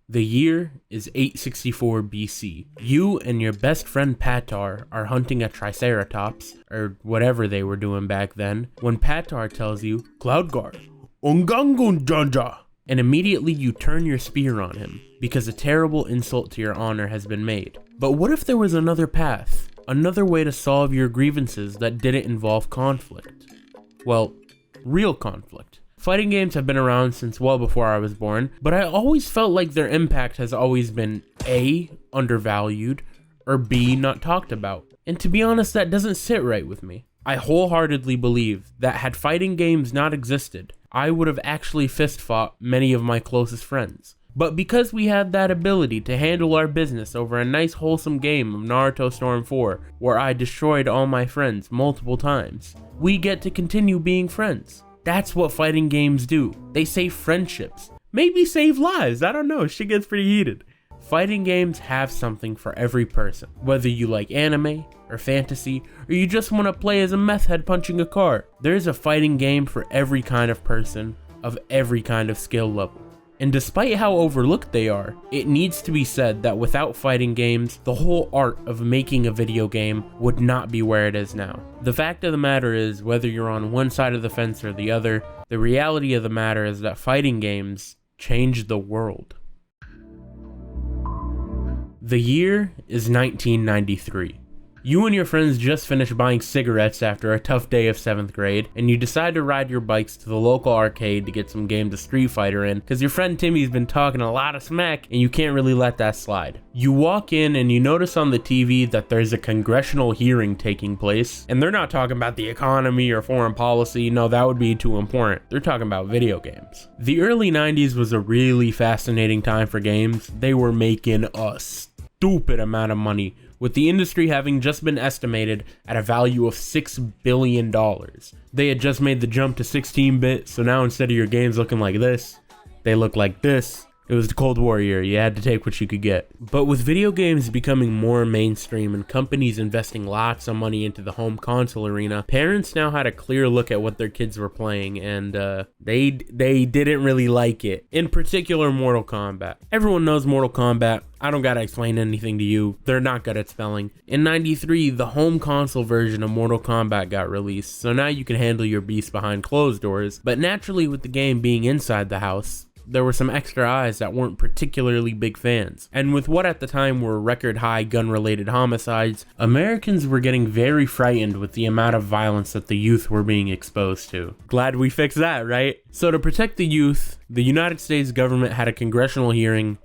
The year is 864 BC. You and your best friend Patar are hunting a triceratops, or whatever they were doing back then, when Patar tells you, Cloudguard, Ungangunjanja, and immediately you turn your spear on him, because a terrible insult to your honor has been made. But what if there was another path? Another way to solve your grievances that didn't involve conflict? Well, real conflict. Fighting games have been around since well before I was born, but I always felt like their impact has always been A, undervalued, or B, not talked about. And to be honest, that doesn't sit right with me. I wholeheartedly believe that had fighting games not existed, I would have actually fist fought many of my closest friends. But because we had that ability to handle our business over a nice wholesome game of Naruto Storm 4, where I destroyed all my friends multiple times, we get to continue being friends. That's what fighting games do. They save friendships. Maybe save lives, I don't know, shit gets pretty heated. Fighting games have something for every person. Whether you like anime, or fantasy, or you just want to play as a meth head punching a car, there's a fighting game for every kind of person, of every kind of skill level. And despite how overlooked they are, it needs to be said that without fighting games, the whole art of making a video game would not be where it is now. The fact of the matter is, whether you're on one side of the fence or the other, the reality of the matter is that fighting games changed the world. The year is 1993. You and your friends just finished buying cigarettes after a tough day of 7th grade, and you decide to ride your bikes to the local arcade to get some games of Street Fighter in, because your friend Timmy's been talking a lot of smack, and you can't really let that slide. You walk in and you notice on the TV that there's a congressional hearing taking place, and they're not talking about the economy or foreign policy, no, that would be too important. They're talking about video games. The early 90s was a really fascinating time for games. They were making a stupid amount of money, with the industry having just been estimated at a value of $6 billion. They had just made the jump to 16-bit, so now instead of your games looking like this, they look like this. It was the Cold War year, you had to take what you could get. But with video games becoming more mainstream and companies investing lots of money into the home console arena, parents now had a clear look at what their kids were playing, and they didn't really like it. In particular, Mortal Kombat. Everyone knows Mortal Kombat. I don't gotta explain anything to you. They're not good at spelling. In 93, the home console version of Mortal Kombat got released, so now you can handle your beast behind closed doors. But naturally, with the game being inside the house, there were some extra eyes that weren't particularly big fans. And with what at the time were record high gun-related homicides, Americans were getting very frightened with the amount of violence that the youth were being exposed to. Glad we fixed that, right? So to protect the youth, the United States government had a congressional hearing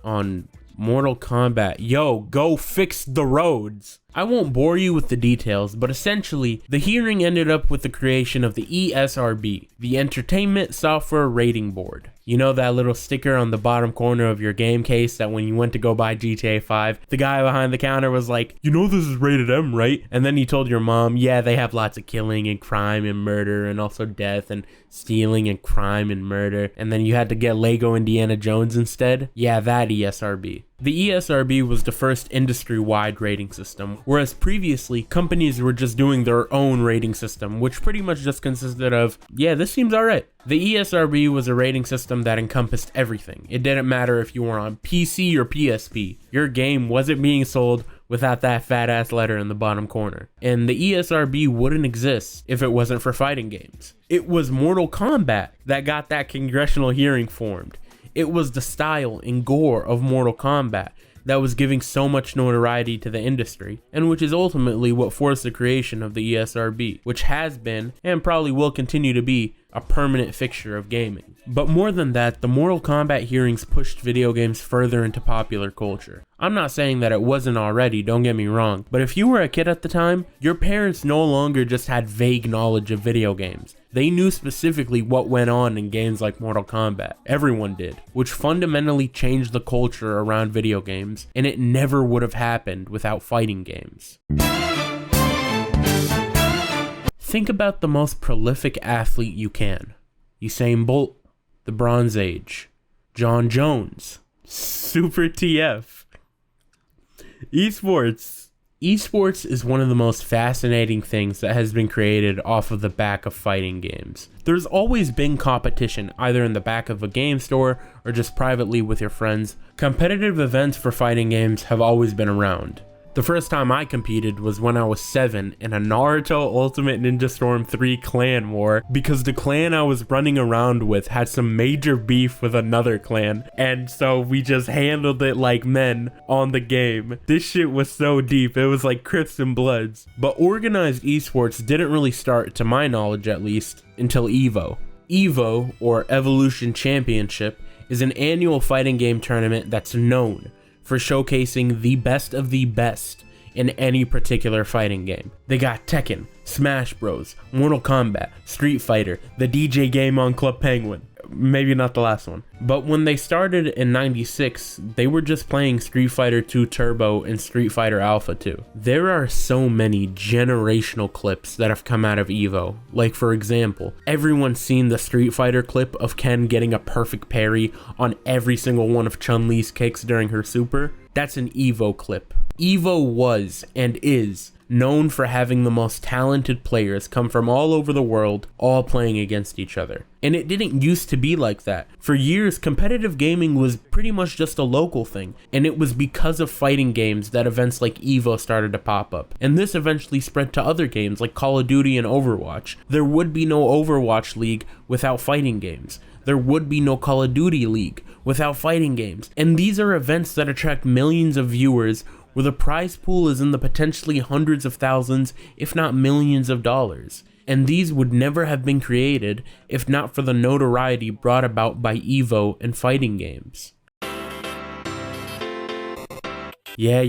on Mortal Kombat. Yo, go fix the roads. I won't bore you with the details, but essentially, the hearing ended up with the creation of the ESRB, the Entertainment Software Rating Board. You know that little sticker on the bottom corner of your game case that when you went to go buy GTA 5, the guy behind the counter was like, you know this is rated M, right? And then you told your mom, yeah, they have lots of killing and crime and murder and also death and stealing and crime and murder. And then you had to get Lego Indiana Jones instead? Yeah, that ESRB. The ESRB was the first industry-wide rating system, whereas previously, companies were just doing their own rating system, which pretty much just consisted of, yeah, this seems alright. The ESRB was a rating system that encompassed everything. It didn't matter if you were on PC or PSP. Your game wasn't being sold without that fat-ass letter in the bottom corner. And the ESRB wouldn't exist if it wasn't for fighting games. It was Mortal Kombat that got that congressional hearing formed. It was the style and gore of Mortal Kombat that was giving so much notoriety to the industry, and which is ultimately what forced the creation of the ESRB, which has been, and probably will continue to be, a permanent fixture of gaming. But more than that, the Mortal Kombat hearings pushed video games further into popular culture. I'm not saying that it wasn't already, don't get me wrong, but if you were a kid at the time, your parents no longer just had vague knowledge of video games. They knew specifically what went on in games like Mortal Kombat. Everyone did, which fundamentally changed the culture around video games, and it never would have happened without fighting games. Think about the most prolific athlete you can. Usain Bolt, the Bronze Age, John Jones, Super TF. Esports, Esports is one of the most fascinating things that has been created off of the back of fighting games. There's always been competition, either in the back of a game store or just privately with your friends. Competitive events for fighting games have always been around. The first time I competed was when I was 7 in a Naruto Ultimate Ninja Storm 3 clan war, because the clan I was running around with had some major beef with another clan, and so we just handled it like men on the game. This shit was so deep, it was like Crips and Bloods. But organized esports didn't really start, to my knowledge at least, until EVO. EVO, or Evolution Championship, is an annual fighting game tournament that's known for showcasing the best of the best in any particular fighting game. They got Tekken, Smash Bros, Mortal Kombat, Street Fighter, the DJ game on Club Penguin. Maybe not the last one. But when they started in '96, they were just playing Street Fighter 2 Turbo and Street Fighter Alpha 2. There are so many generational clips that have come out of EVO. Like, for example, everyone's seen the Street Fighter clip of Ken getting a perfect parry on every single one of Chun-Li's kicks during her super. That's an EVO clip. EVO was and is known for having the most talented players come from all over the world, all playing against each other. And it didn't used to be like that. For years, competitive gaming was pretty much just a local thing, and it was because of fighting games that events like EVO started to pop up. And this eventually spread to other games like Call of Duty and Overwatch. There would be no Overwatch League without fighting games. There would be no Call of Duty League without fighting games. And these are events that attract millions of viewers, where the prize pool is in the potentially hundreds of thousands, if not millions of dollars. And these would never have been created if not for the notoriety brought about by EVO and fighting games. Yeah,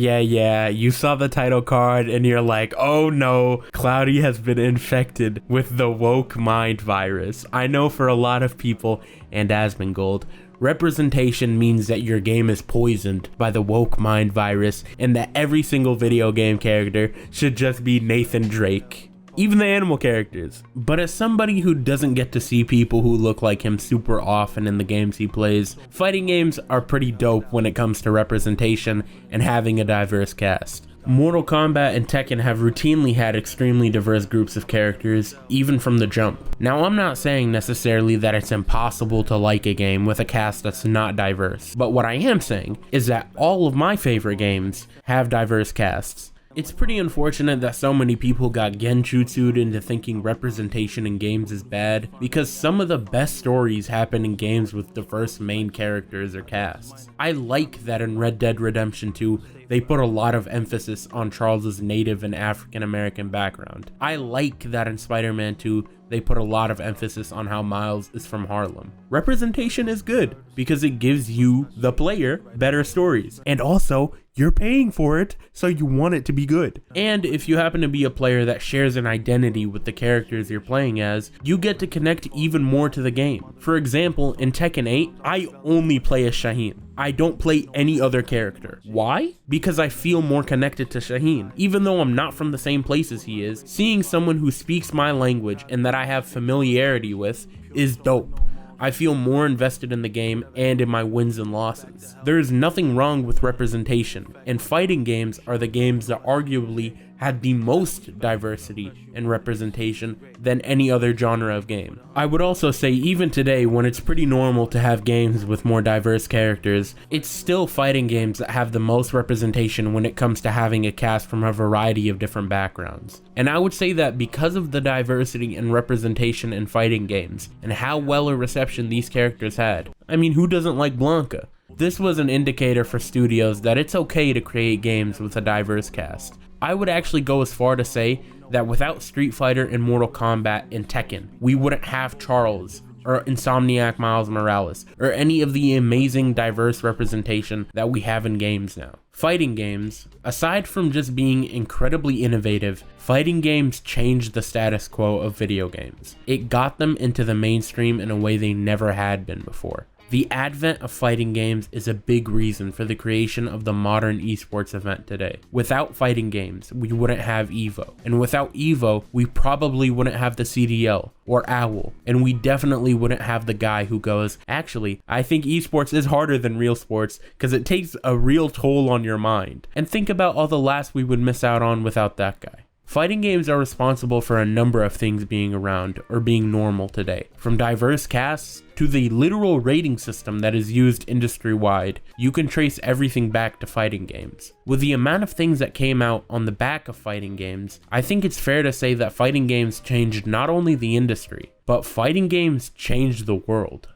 you saw the title card and you're like, oh no, Qloudy has been infected with the woke mind virus. I know for a lot of people, and Asmongold, representation means that your game is poisoned by the woke mind virus and that every single video game character should just be Nathan Drake. Even the animal characters. But as somebody who doesn't get to see people who look like him super often in the games he plays, fighting games are pretty dope when it comes to representation and having a diverse cast. Mortal Kombat and Tekken have routinely had extremely diverse groups of characters, even from the jump. Now, I'm not saying necessarily that it's impossible to like a game with a cast that's not diverse, but what I am saying is that all of my favorite games have diverse casts. It's pretty unfortunate that so many people got genjutsu'd into thinking representation in games is bad, because some of the best stories happen in games with diverse main characters or casts. I like that in Red Dead Redemption 2, they put a lot of emphasis on Charles's Native and African American background. I like that in Spider-Man 2, they put a lot of emphasis on how Miles is from Harlem. Representation is good because it gives you, the player, better stories. And also, you're paying for it, so you want it to be good. And if you happen to be a player that shares an identity with the characters you're playing as, you get to connect even more to the game. For example, in Tekken 8, I only play as Shaheen. I don't play any other character. Why? Because I feel more connected to Shaheen. Even though I'm not from the same place as he is, seeing someone who speaks my language and that I have familiarity with is dope. I feel more invested in the game and in my wins and losses. There is nothing wrong with representation, and fighting games are the games that arguably had the most diversity and representation than any other genre of game. I would also say even today, when it's pretty normal to have games with more diverse characters, it's still fighting games that have the most representation when it comes to having a cast from a variety of different backgrounds. And I would say that because of the diversity and representation in fighting games, and how well a reception these characters had, I mean, who doesn't like Blanca? This was an indicator for studios that it's okay to create games with a diverse cast. I would actually go as far to say that without Street Fighter and Mortal Kombat and Tekken, we wouldn't have Charles or Insomniac Miles Morales or any of the amazing diverse representation that we have in games now. Fighting games, aside from just being incredibly innovative, fighting games changed the status quo of video games. It got them into the mainstream in a way they never had been before. The advent of fighting games is a big reason for the creation of the modern esports event today. Without fighting games, we wouldn't have EVO. And without EVO, we probably wouldn't have the CDL or OWL. And we definitely wouldn't have the guy who goes, actually, I think esports is harder than real sports because it takes a real toll on your mind. And think about all the laughs we would miss out on without that guy. Fighting games are responsible for a number of things being around or being normal today, from diverse casts to the literal rating system that is used industry-wide. You can trace everything back to fighting games. With the amount of things that came out on the back of fighting games, I think it's fair to say that fighting games changed not only the industry, but fighting games changed the world.